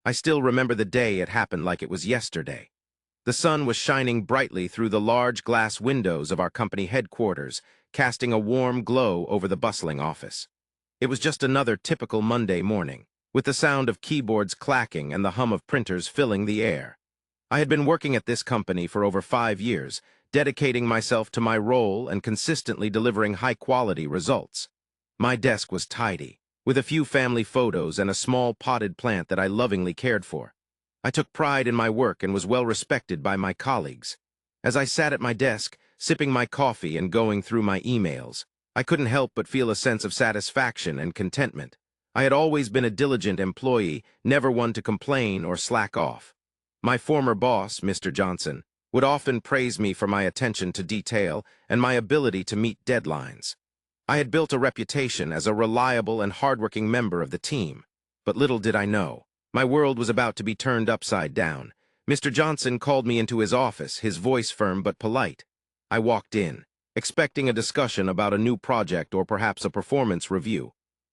I still remember the day it happened like it was yesterday. The sun was shining brightly through the large glass windows of our company headquarters, casting a warm glow over the bustling office. It was just another typical Monday morning, with the sound of keyboards clacking and the hum of printers filling the air. I had been working at this company for over 5 years, dedicating myself to my role and consistently delivering high-quality results. My desk was tidy, with a few family photos and a small potted plant that I lovingly cared for. I took pride in my work and was well respected by my colleagues. As I sat at my desk, sipping my coffee and going through my emails, I couldn't help but feel a sense of satisfaction and contentment. I had always been a diligent employee, never one to complain or slack off. My former boss, Mr. Johnson, would often praise me for my attention to detail and my ability to meet deadlines. I had built a reputation as a reliable and hardworking member of the team, but little did I know, my world was about to be turned upside down. Mr. Johnson called me into his office, his voice firm but polite. I walked in, expecting a discussion about a new project or perhaps a performance review.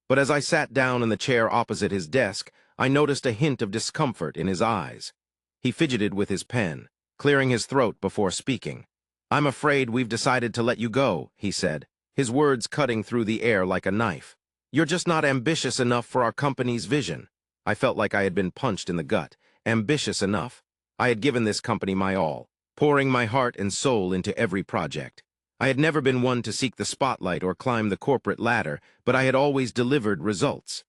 But as I sat down in the chair opposite his desk, I noticed a hint of discomfort in his eyes. He fidgeted with his pen, clearing his throat before speaking. "I'm afraid we've decided to let you go," he said, his words cutting through the air like a knife. "You're just not ambitious enough for our company's vision." I felt like I had been punched in the gut. Ambitious enough? I had given this company my all, pouring my heart and soul into every project. I had never been one to seek the spotlight or climb the corporate ladder, but I had always delivered results.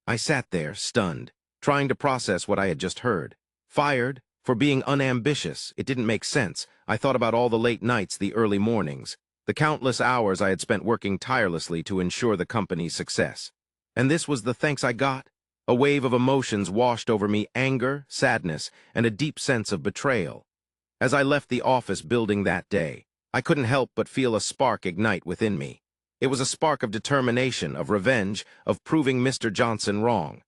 I sat there, stunned, trying to process what I had just heard. Fired? For being unambitious? It didn't make sense. I thought about all the late nights, the early mornings, the countless hours I had spent working tirelessly to ensure the company's success. And this was the thanks I got? A wave of emotions washed over me: anger, sadness, and a deep sense of betrayal. As I left the office building that day, I couldn't help but feel a spark ignite within me. It was a spark of determination, of revenge, of proving Mr. Johnson wrong.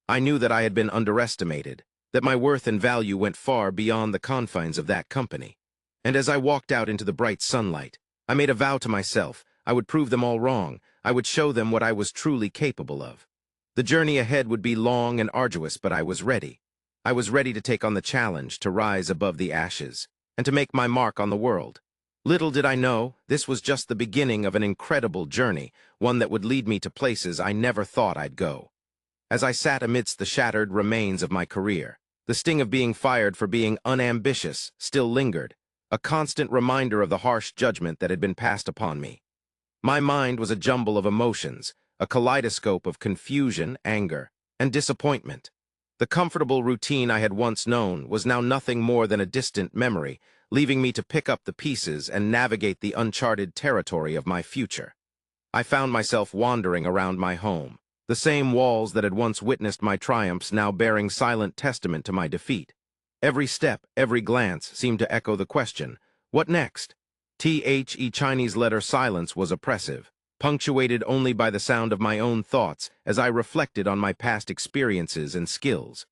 I knew that I had been underestimated, that my worth and value went far beyond the confines of that company. And as I walked out into the bright sunlight, I made a vow to myself: I would prove them all wrong. I would show them what I was truly capable of. The journey ahead would be long and arduous, but I was ready. I was ready to take on the challenge, to rise above the ashes, and to make my mark on the world. Little did I know, this was just the beginning of an incredible journey, one that would lead me to places I never thought I'd go. As I sat amidst the shattered remains of my career, the sting of being fired for being unambitious still lingered, a constant reminder of the harsh judgment that had been passed upon me. My mind was a jumble of emotions, a kaleidoscope of confusion, anger, and disappointment. The comfortable routine I had once known was now nothing more than a distant memory, leaving me to pick up the pieces and navigate the uncharted territory of my future. I found myself wandering around my home, the same walls that had once witnessed my triumphs now bearing silent testament to my defeat. Every step, every glance seemed to echo the question: what next? The Chinese letter silence was oppressive, punctuated only by the sound of my own thoughts as I reflected on my past experiences and skills.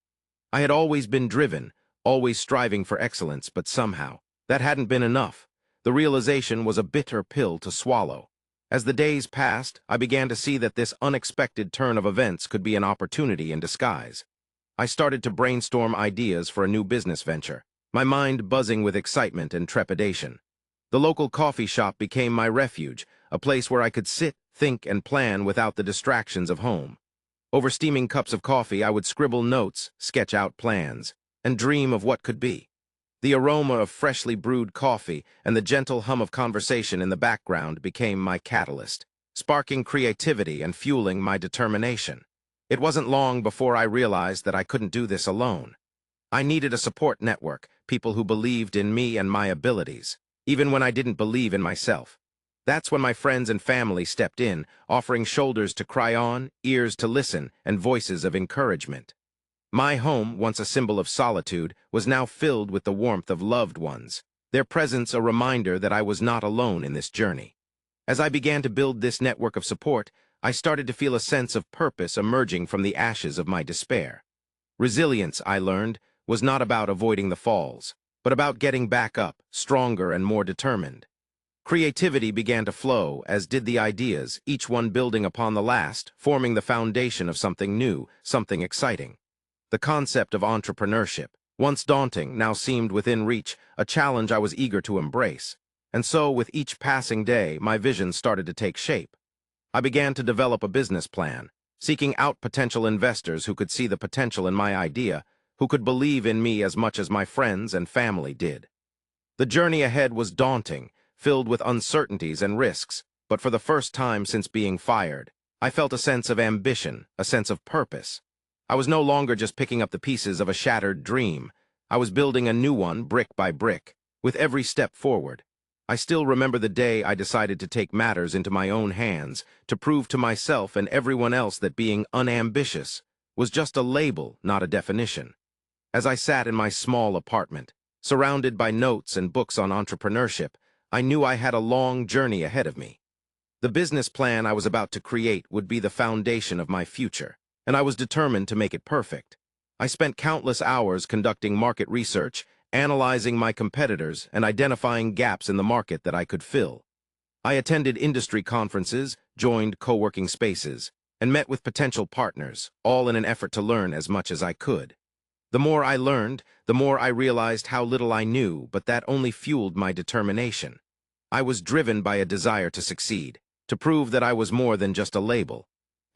I had always been driven, always striving for excellence, but somehow, that hadn't been enough. The realization was a bitter pill to swallow. As the days passed, I began to see that this unexpected turn of events could be an opportunity in disguise. I started to brainstorm ideas for a new business venture, my mind buzzing with excitement and trepidation. The local coffee shop became my refuge, a place where I could sit, think, and plan without the distractions of home. Over steaming cups of coffee, I would scribble notes, sketch out plans, and dream of what could be. The aroma of freshly brewed coffee and the gentle hum of conversation in the background became my catalyst, sparking creativity and fueling my determination. It wasn't long before I realized that I couldn't do this alone. I needed a support network, people who believed in me and my abilities, even when I didn't believe in myself. That's when my friends and family stepped in, offering shoulders to cry on, ears to listen, and voices of encouragement. My home, once a symbol of solitude, was now filled with the warmth of loved ones, their presence a reminder that I was not alone in this journey. As I began to build this network of support, I started to feel a sense of purpose emerging from the ashes of my despair. Resilience, I learned, was not about avoiding the falls, but about getting back up, stronger and more determined. Creativity began to flow, as did the ideas, each one building upon the last, forming the foundation of something new, something exciting. The concept of entrepreneurship, once daunting, now seemed within reach, a challenge I was eager to embrace. And so, with each passing day, my vision started to take shape. I began to develop a business plan, seeking out potential investors who could see the potential in my idea, who could believe in me as much as my friends and family did. The journey ahead was daunting, filled with uncertainties and risks, but for the first time since being fired, I felt a sense of ambition, a sense of purpose. I was no longer just picking up the pieces of a shattered dream. I was building a new one brick by brick, with every step forward. I still remember the day I decided to take matters into my own hands, to prove to myself and everyone else that being unambitious was just a label, not a definition. As I sat in my small apartment, surrounded by notes and books on entrepreneurship, I knew I had a long journey ahead of me. The business plan I was about to create would be the foundation of my future, and I was determined to make it perfect. I spent countless hours conducting market research, analyzing my competitors, and identifying gaps in the market that I could fill. I attended industry conferences, joined co-working spaces, and met with potential partners, all in an effort to learn as much as I could. The more I learned, the more I realized how little I knew, but that only fueled my determination. I was driven by a desire to succeed, to prove that I was more than just a label.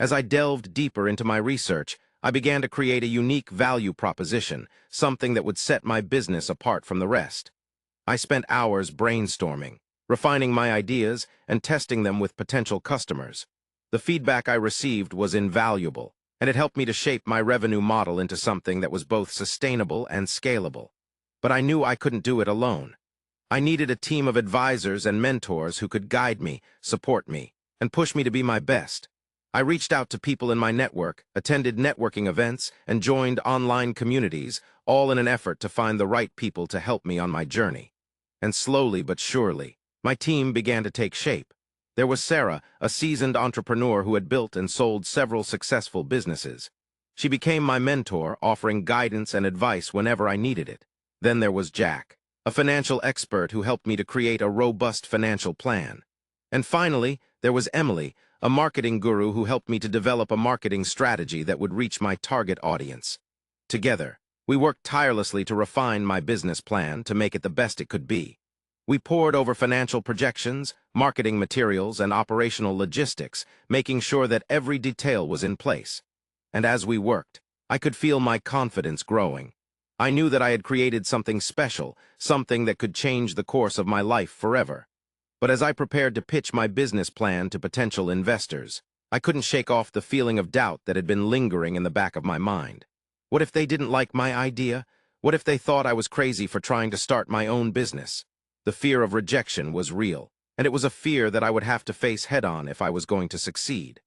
As I delved deeper into my research, I began to create a unique value proposition, something that would set my business apart from the rest. I spent hours brainstorming, refining my ideas, and testing them with potential customers. The feedback I received was invaluable, and it helped me to shape my revenue model into something that was both sustainable and scalable. But I knew I couldn't do it alone. I needed a team of advisors and mentors who could guide me, support me, and push me to be my best. I reached out to people in my network, attended networking events, and joined online communities, all in an effort to find the right people to help me on my journey. And slowly but surely, my team began to take shape. There was Sarah, a seasoned entrepreneur who had built and sold several successful businesses. She became my mentor, offering guidance and advice whenever I needed it. Then there was Jack, a financial expert who helped me to create a robust financial plan. And finally, there was Emily, a marketing guru who helped me to develop a marketing strategy that would reach my target audience. Together, we worked tirelessly to refine my business plan to make it the best it could be. We pored over financial projections, marketing materials, and operational logistics, making sure that every detail was in place. And as we worked, I could feel my confidence growing. I knew that I had created something special, something that could change the course of my life forever. But as I prepared to pitch my business plan to potential investors, I couldn't shake off the feeling of doubt that had been lingering in the back of my mind. What if they didn't like my idea? What if they thought I was crazy for trying to start my own business? The fear of rejection was real, and it was a fear that I would have to face head-on if I was going to succeed.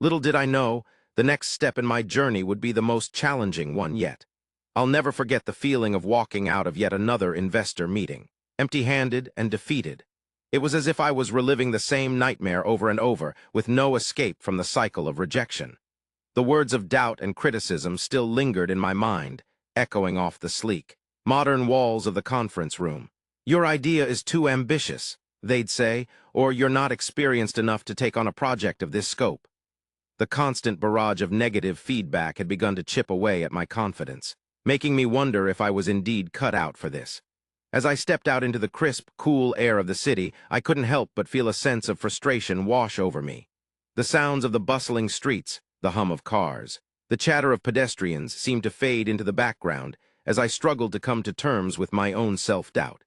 Little did I know, the next step in my journey would be the most challenging one yet. I'll never forget the feeling of walking out of yet another investor meeting, empty-handed and defeated. It was as if I was reliving the same nightmare over and over, with no escape from the cycle of rejection. The words of doubt and criticism still lingered in my mind, echoing off the sleek, modern walls of the conference room. "Your idea is too ambitious," they'd say, or "you're not experienced enough to take on a project of this scope." The constant barrage of negative feedback had begun to chip away at my confidence, making me wonder if I was indeed cut out for this. As I stepped out into the crisp, cool air of the city, I couldn't help but feel a sense of frustration wash over me. The sounds of the bustling streets, the hum of cars, the chatter of pedestrians seemed to fade into the background as I struggled to come to terms with my own self-doubt.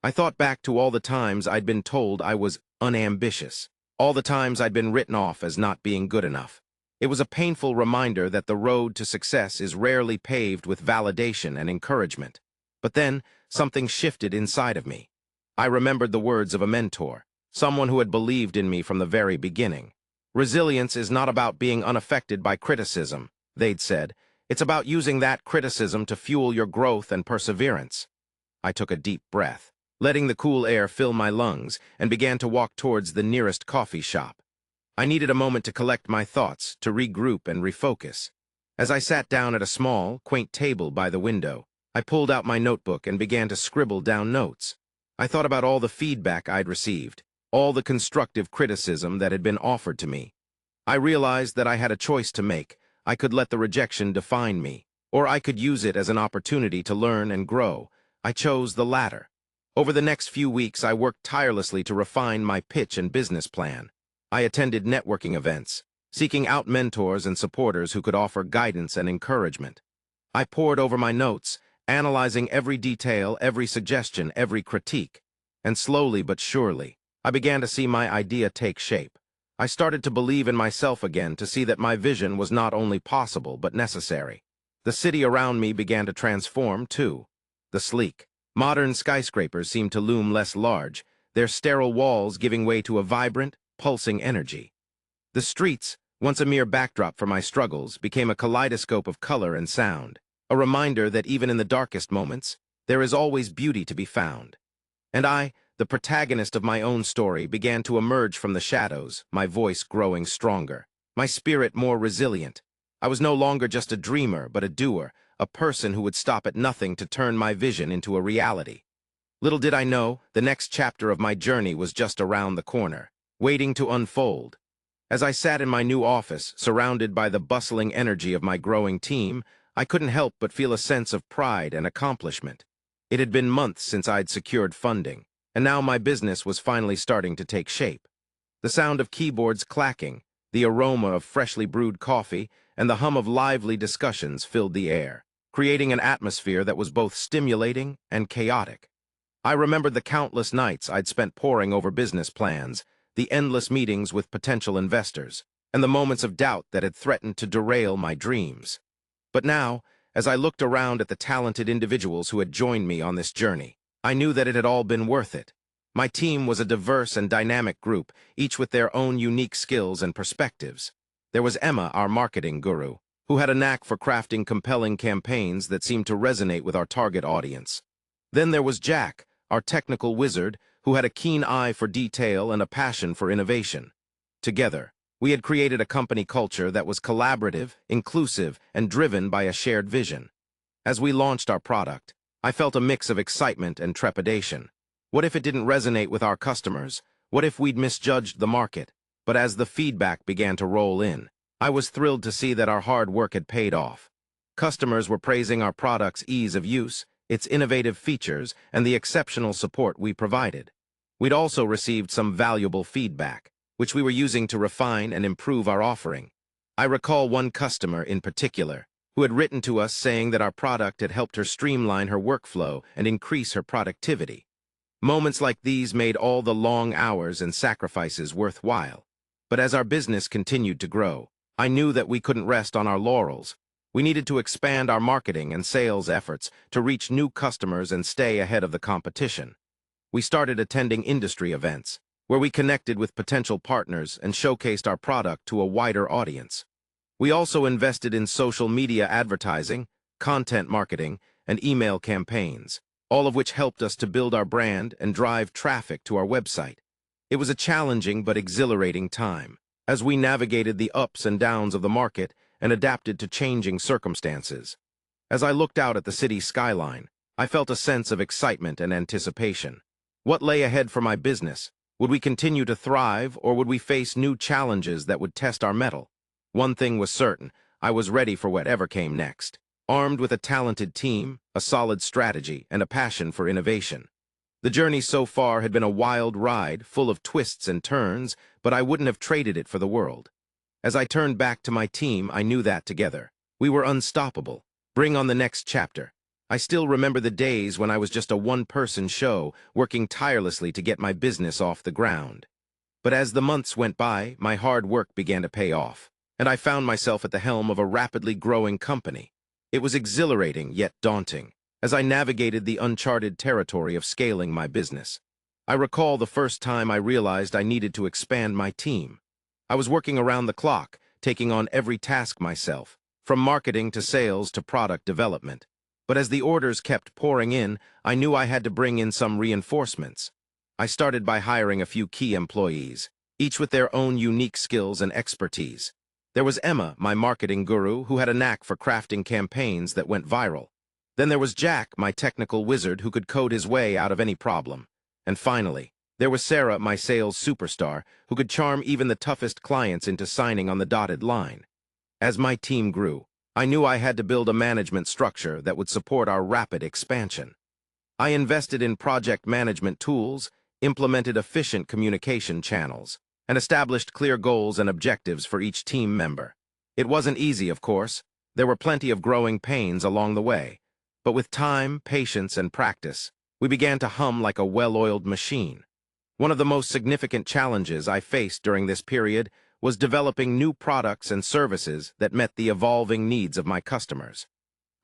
I thought back to all the times I'd been told I was unambitious, all the times I'd been written off as not being good enough. It was a painful reminder that the road to success is rarely paved with validation and encouragement. But then, something shifted inside of me. I remembered the words of a mentor, someone who had believed in me from the very beginning. "Resilience is not about being unaffected by criticism," they'd said. "It's about using that criticism to fuel your growth and perseverance." I took a deep breath, letting the cool air fill my lungs, and began to walk towards the nearest coffee shop. I needed a moment to collect my thoughts, to regroup and refocus. As I sat down at a small, quaint table by the window, I pulled out my notebook and began to scribble down notes. I thought about all the feedback I'd received, all the constructive criticism that had been offered to me. I realized that I had a choice to make. I could let the rejection define me, or I could use it as an opportunity to learn and grow. I chose the latter. Over the next few weeks, I worked tirelessly to refine my pitch and business plan. I attended networking events, seeking out mentors and supporters who could offer guidance and encouragement. I pored over my notes, analyzing every detail, every suggestion, every critique. And slowly but surely, I began to see my idea take shape. I started to believe in myself again, to see that my vision was not only possible but necessary. The city around me began to transform, too. The sleek, modern skyscrapers seemed to loom less large, their sterile walls giving way to a vibrant, pulsing energy. The streets, once a mere backdrop for my struggles, became a kaleidoscope of color and sound, a reminder that even in the darkest moments, there is always beauty to be found. And I, the protagonist of my own story, began to emerge from the shadows, my voice growing stronger, my spirit more resilient. I was no longer just a dreamer, but a doer, a person who would stop at nothing to turn my vision into a reality. Little did I know, the next chapter of my journey was just around the corner, waiting to unfold. As I sat in my new office, surrounded by the bustling energy of my growing team, I couldn't help but feel a sense of pride and accomplishment. It had been months since I'd secured funding, and now my business was finally starting to take shape. The sound of keyboards clacking, the aroma of freshly brewed coffee, and the hum of lively discussions filled the air, creating an atmosphere that was both stimulating and chaotic. I remembered the countless nights I'd spent poring over business plans, the endless meetings with potential investors, and the moments of doubt that had threatened to derail my dreams. But now, as I looked around at the talented individuals who had joined me on this journey, I knew that it had all been worth it. My team was a diverse and dynamic group, each with their own unique skills and perspectives. There was Emma, our marketing guru, who had a knack for crafting compelling campaigns that seemed to resonate with our target audience. Then there was Jack, our technical wizard, who had a keen eye for detail and a passion for innovation. Together, we had created a company culture that was collaborative, inclusive, and driven by a shared vision. As we launched our product, I felt a mix of excitement and trepidation. What if it didn't resonate with our customers? What if we'd misjudged the market? But as the feedback began to roll in, I was thrilled to see that our hard work had paid off. Customers were praising our product's ease of use, its innovative features, and the exceptional support we provided. We'd also received some valuable feedback, which we were using to refine and improve our offering. I recall one customer in particular, who had written to us saying that our product had helped her streamline her workflow and increase her productivity. Moments like these made all the long hours and sacrifices worthwhile. But as our business continued to grow, I knew that we couldn't rest on our laurels. We needed to expand our marketing and sales efforts to reach new customers and stay ahead of the competition. We started attending industry events, where we connected with potential partners and showcased our product to a wider audience. We also invested in social media advertising, content marketing, and email campaigns, all of which helped us to build our brand and drive traffic to our website. It was a challenging but exhilarating time, as we navigated the ups and downs of the market and adapted to changing circumstances. As I looked out at the city's skyline, I felt a sense of excitement and anticipation. What lay ahead for my business? Would we continue to thrive, or would we face new challenges that would test our mettle? One thing was certain: I was ready for whatever came next, armed with a talented team, a solid strategy, and a passion for innovation. The journey so far had been a wild ride, full of twists and turns, but I wouldn't have traded it for the world. As I turned back to my team, I knew that together we were unstoppable. Bring on the next chapter. I still remember the days when I was just a one-person show, working tirelessly to get my business off the ground. But as the months went by, my hard work began to pay off, and I found myself at the helm of a rapidly growing company. It was exhilarating yet daunting, as I navigated the uncharted territory of scaling my business. I recall the first time I realized I needed to expand my team. I was working around the clock, taking on every task myself, from marketing to sales to product development. But as the orders kept pouring in, I knew I had to bring in some reinforcements. I started by hiring a few key employees, each with their own unique skills and expertise. There was Emma, my marketing guru, who had a knack for crafting campaigns that went viral. Then there was Jack, my technical wizard, who could code his way out of any problem. And finally, there was Sarah, my sales superstar, who could charm even the toughest clients into signing on the dotted line. As my team grew, I knew I had to build a management structure that would support our rapid expansion. I invested in project management tools, implemented efficient communication channels, and established clear goals and objectives for each team member. It wasn't easy, of course. There were plenty of growing pains along the way. But with time, patience, and practice, we began to hum like a well-oiled machine. One of the most significant challenges I faced during this period was developing new products and services that met the evolving needs of my customers.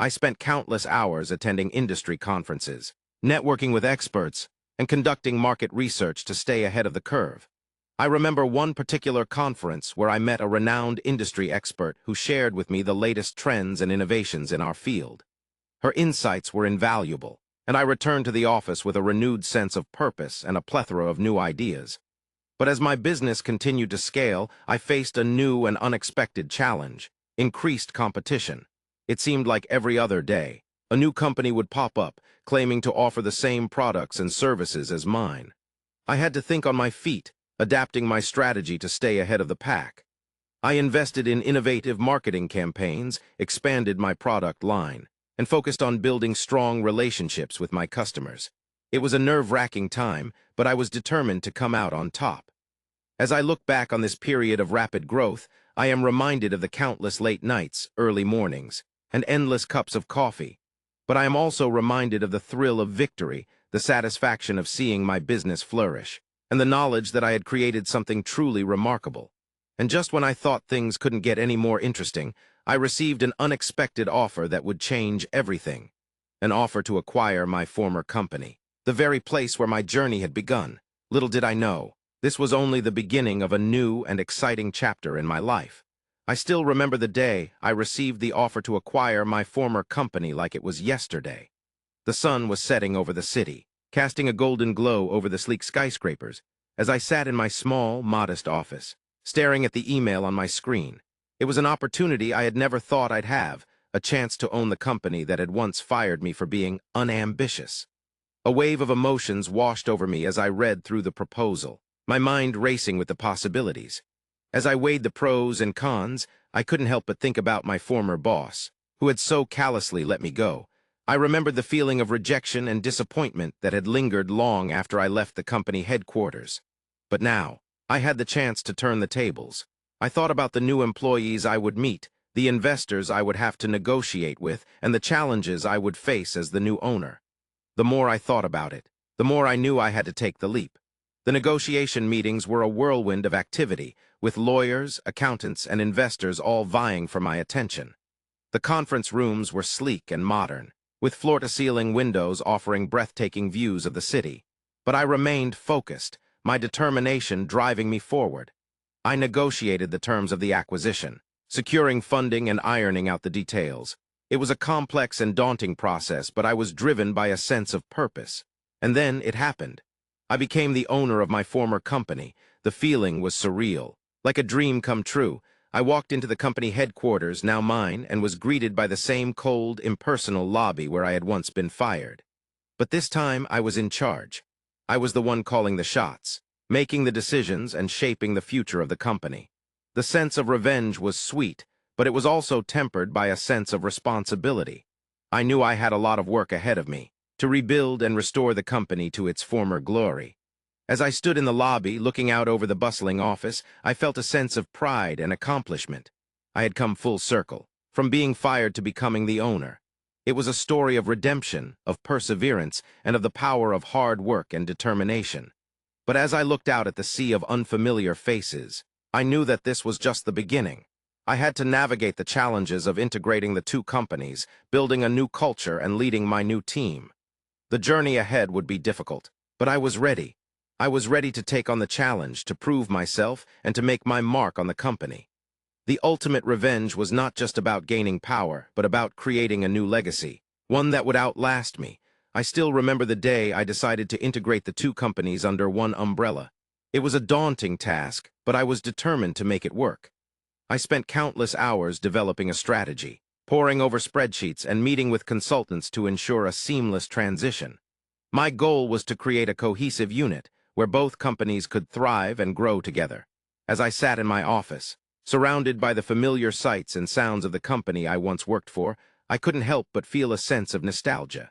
I spent countless hours attending industry conferences, networking with experts, and conducting market research to stay ahead of the curve. I remember one particular conference where I met a renowned industry expert who shared with me the latest trends and innovations in our field. Her insights were invaluable, and I returned to the office with a renewed sense of purpose and a plethora of new ideas. But as my business continued to scale, I faced a new and unexpected challenge: increased competition. It seemed like every other day, a new company would pop up, claiming to offer the same products and services as mine. I had to think on my feet, adapting my strategy to stay ahead of the pack. I invested in innovative marketing campaigns, expanded my product line, and focused on building strong relationships with my customers. It was a nerve-wracking time, but I was determined to come out on top. As I look back on this period of rapid growth, I am reminded of the countless late nights, early mornings, and endless cups of coffee. But I am also reminded of the thrill of victory, the satisfaction of seeing my business flourish, and the knowledge that I had created something truly remarkable. And just when I thought things couldn't get any more interesting, I received an unexpected offer that would change everything. An offer to acquire my former company, the very place where my journey had begun. Little did I know, this was only the beginning of a new and exciting chapter in my life. I still remember the day I received the offer to acquire my former company like it was yesterday. The sun was setting over the city, casting a golden glow over the sleek skyscrapers, as I sat in my small, modest office, staring at the email on my screen. It was an opportunity I had never thought I'd have, a chance to own the company that had once fired me for being unambitious. A wave of emotions washed over me as I read through the proposal, my mind racing with the possibilities. As I weighed the pros and cons, I couldn't help but think about my former boss, who had so callously let me go. I remembered the feeling of rejection and disappointment that had lingered long after I left the company headquarters. But now, I had the chance to turn the tables. I thought about the new employees I would meet, the investors I would have to negotiate with, and the challenges I would face as the new owner. The more I thought about it, the more I knew I had to take the leap. The negotiation meetings were a whirlwind of activity, with lawyers, accountants, and investors all vying for my attention. The conference rooms were sleek and modern, with floor-to-ceiling windows offering breathtaking views of the city. But I remained focused, my determination driving me forward. I negotiated the terms of the acquisition, securing funding and ironing out the details. It was a complex and daunting process, but I was driven by a sense of purpose. And then it happened. I became the owner of my former company. The feeling was surreal. Like a dream come true, I walked into the company headquarters, now mine, and was greeted by the same cold, impersonal lobby where I had once been fired. But this time I was in charge. I was the one calling the shots, making the decisions and shaping the future of the company. The sense of revenge was sweet, but it was also tempered by a sense of responsibility. I knew I had a lot of work ahead of me, to rebuild and restore the company to its former glory. As I stood in the lobby, looking out over the bustling office, I felt a sense of pride and accomplishment. I had come full circle, from being fired to becoming the owner. It was a story of redemption, of perseverance, and of the power of hard work and determination. But as I looked out at the sea of unfamiliar faces, I knew that this was just the beginning. I had to navigate the challenges of integrating the two companies, building a new culture, and leading my new team. The journey ahead would be difficult, but I was ready. I was ready to take on the challenge, to prove myself, and to make my mark on the company. The ultimate revenge was not just about gaining power, but about creating a new legacy, one that would outlast me. I still remember the day I decided to integrate the two companies under one umbrella. It was a daunting task, but I was determined to make it work. I spent countless hours developing a strategy, poring over spreadsheets and meeting with consultants to ensure a seamless transition. My goal was to create a cohesive unit where both companies could thrive and grow together. As I sat in my office, Surrounded by the familiar sights and sounds of the company I once worked for, I couldn't help but feel a sense of nostalgia.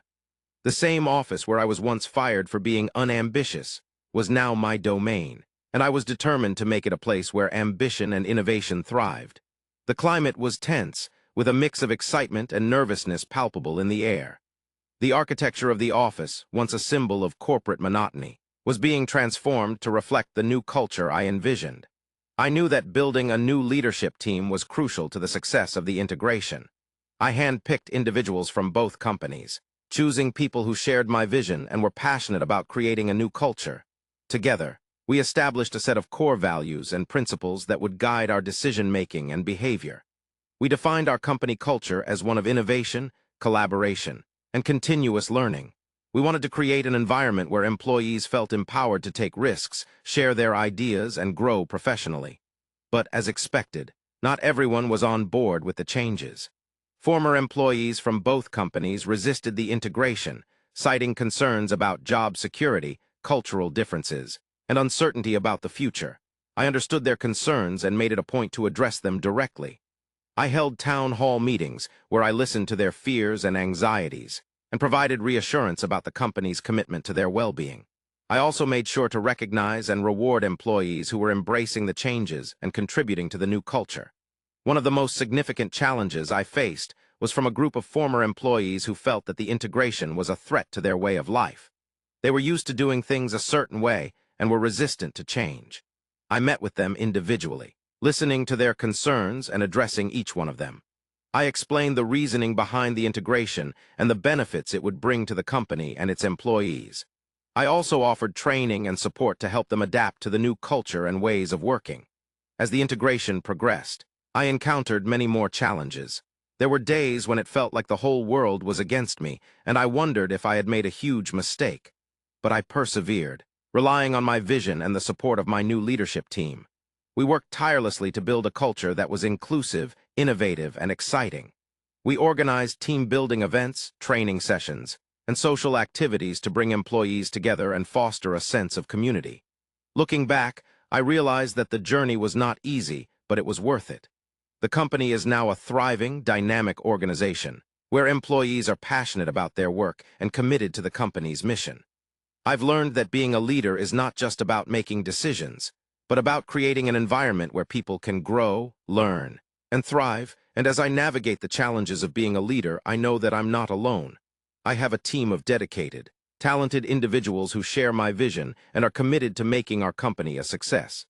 The same office where I was once fired for being unambitious was now my domain, and I was determined to make it a place where ambition and innovation thrived. The climate was tense, with a mix of excitement and nervousness palpable in the air. The architecture of the office, once a symbol of corporate monotony, was being transformed to reflect the new culture I envisioned. I knew that building a new leadership team was crucial to the success of the integration. I handpicked individuals from both companies, choosing people who shared my vision and were passionate about creating a new culture. Together, we established a set of core values and principles that would guide our decision-making and behavior. We defined our company culture as one of innovation, collaboration, and continuous learning. We wanted to create an environment where employees felt empowered to take risks, share their ideas, and grow professionally. But as expected, not everyone was on board with the changes. Former employees from both companies resisted the integration, citing concerns about job security, cultural differences, and uncertainty about the future. I understood their concerns and made it a point to address them directly. I held town hall meetings where I listened to their fears and anxieties and provided reassurance about the company's commitment to their well-being. I also made sure to recognize and reward employees who were embracing the changes and contributing to the new culture. One of the most significant challenges I faced was from a group of former employees who felt that the integration was a threat to their way of life. They were used to doing things a certain way and were resistant to change. I met with them individually, listening to their concerns and addressing each one of them. I explained the reasoning behind the integration and the benefits it would bring to the company and its employees. I also offered training and support to help them adapt to the new culture and ways of working. As the integration progressed, I encountered many more challenges. There were days when it felt like the whole world was against me, and I wondered if I had made a huge mistake. But I persevered, relying on my vision and the support of my new leadership team. We worked tirelessly to build a culture that was inclusive, innovative, and exciting. We organized team-building events, training sessions, and social activities to bring employees together and foster a sense of community. Looking back, I realized that the journey was not easy, but it was worth it. The company is now a thriving, dynamic organization, where employees are passionate about their work and committed to the company's mission. I've learned that being a leader is not just about making decisions, but about creating an environment where people can grow, learn, and thrive. And as I navigate the challenges of being a leader, I know that I'm not alone. I have a team of dedicated, talented individuals who share my vision and are committed to making our company a success.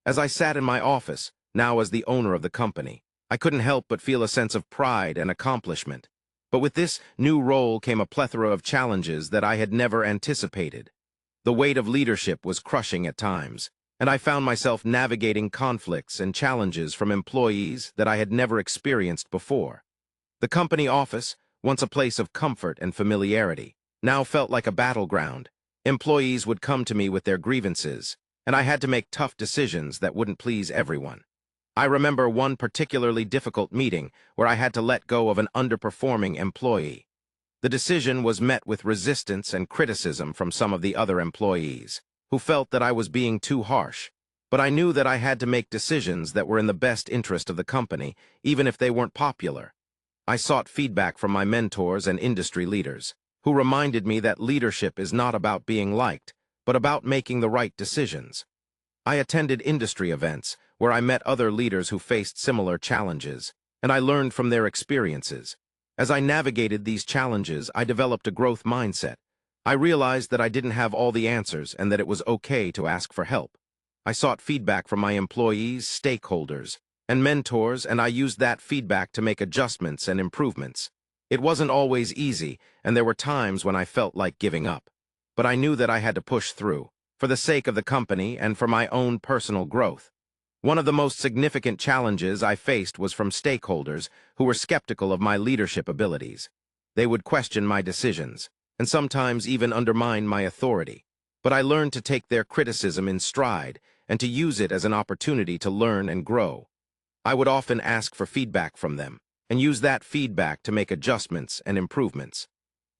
As I sat in my office, now as the owner of the company, I couldn't help but feel a sense of pride and accomplishment. But with this new role came a plethora of challenges that I had never anticipated. The weight of leadership was crushing at times, and I found myself navigating conflicts and challenges from employees that I had never experienced before. The company office, once a place of comfort and familiarity, now felt like a battleground. Employees would come to me with their grievances, and I had to make tough decisions that wouldn't please everyone. I remember one particularly difficult meeting where I had to let go of an underperforming employee. The decision was met with resistance and criticism from some of the other employees, who felt that I was being too harsh. But I knew that I had to make decisions that were in the best interest of the company, even if they weren't popular. I sought feedback from my mentors and industry leaders, who reminded me that leadership is not about being liked, but about making the right decisions. I attended industry events where I met other leaders who faced similar challenges, and I learned from their experiences. As I navigated these challenges, I developed a growth mindset. I realized that I didn't have all the answers and that it was okay to ask for help. I sought feedback from my employees, stakeholders, and mentors, and I used that feedback to make adjustments and improvements. It wasn't always easy, and there were times when I felt like giving up. But I knew that I had to push through, for the sake of the company and for my own personal growth. One of the most significant challenges I faced was from stakeholders who were skeptical of my leadership abilities. They would question my decisions, and sometimes even undermine my authority. But I learned to take their criticism in stride and to use it as an opportunity to learn and grow. I would often ask for feedback from them and use that feedback to make adjustments and improvements.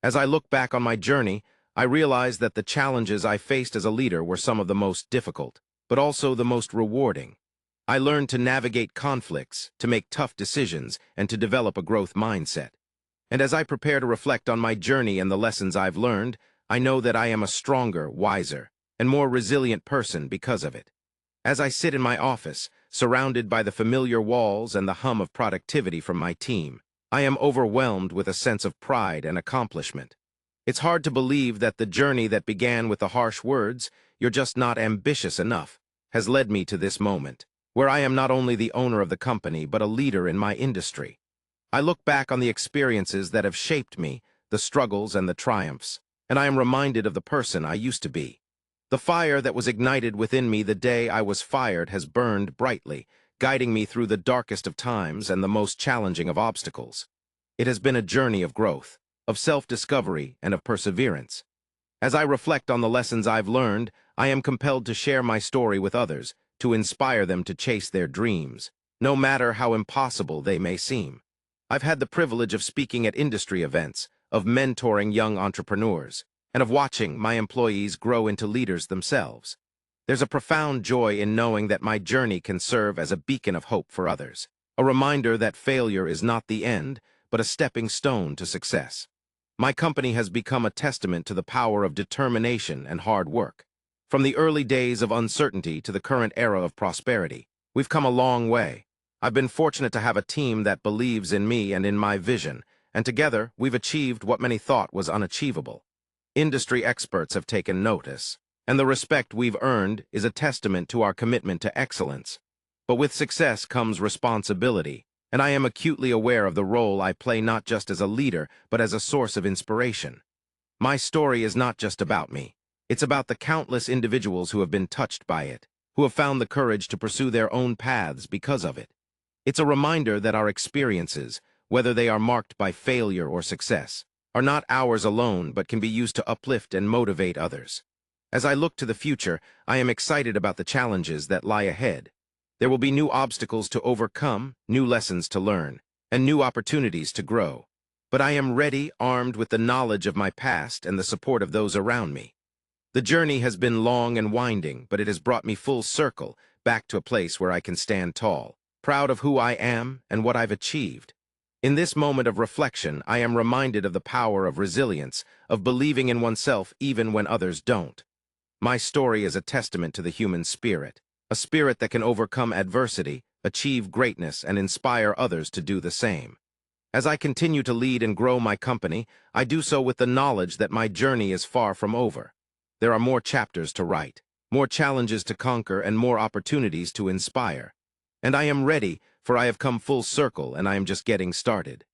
As I look back on my journey, I realized that the challenges I faced as a leader were some of the most difficult, but also the most rewarding. I learned to navigate conflicts, to make tough decisions, and to develop a growth mindset. And as I prepare to reflect on my journey and the lessons I've learned, I know that I am a stronger, wiser, and more resilient person because of it. As I sit in my office, surrounded by the familiar walls and the hum of productivity from my team, I am overwhelmed with a sense of pride and accomplishment. It's hard to believe that the journey that began with the harsh words, "You're just not ambitious enough," has led me to this moment, where I am not only the owner of the company but a leader in my industry. I look back on the experiences that have shaped me, the struggles and the triumphs, and I am reminded of the person I used to be. The fire that was ignited within me the day I was fired has burned brightly, guiding me through the darkest of times and the most challenging of obstacles. It has been a journey of growth, of self-discovery, and of perseverance. As I reflect on the lessons I've learned, I am compelled to share my story with others, to inspire them to chase their dreams, no matter how impossible they may seem. I've had the privilege of speaking at industry events, of mentoring young entrepreneurs, and of watching my employees grow into leaders themselves. There's a profound joy in knowing that my journey can serve as a beacon of hope for others, a reminder that failure is not the end, but a stepping stone to success. My company has become a testament to the power of determination and hard work. From the early days of uncertainty to the current era of prosperity, we've come a long way. I've been fortunate to have a team that believes in me and in my vision, and together we've achieved what many thought was unachievable. Industry experts have taken notice, and the respect we've earned is a testament to our commitment to excellence. But with success comes responsibility, and I am acutely aware of the role I play not just as a leader, but as a source of inspiration. My story is not just about me. It's about the countless individuals who have been touched by it, who have found the courage to pursue their own paths because of it. It's a reminder that our experiences, whether they are marked by failure or success, are not ours alone but can be used to uplift and motivate others. As I look to the future, I am excited about the challenges that lie ahead. There will be new obstacles to overcome, new lessons to learn, and new opportunities to grow. But I am ready, armed with the knowledge of my past and the support of those around me. The journey has been long and winding, but it has brought me full circle, back to a place where I can stand tall, proud of who I am and what I've achieved. In this moment of reflection, I am reminded of the power of resilience, of believing in oneself even when others don't. My story is a testament to the human spirit, a spirit that can overcome adversity, achieve greatness, and inspire others to do the same. As I continue to lead and grow my company, I do so with the knowledge that my journey is far from over. There are more chapters to write, more challenges to conquer, and more opportunities to inspire. And I am ready, for I have come full circle and I am just getting started.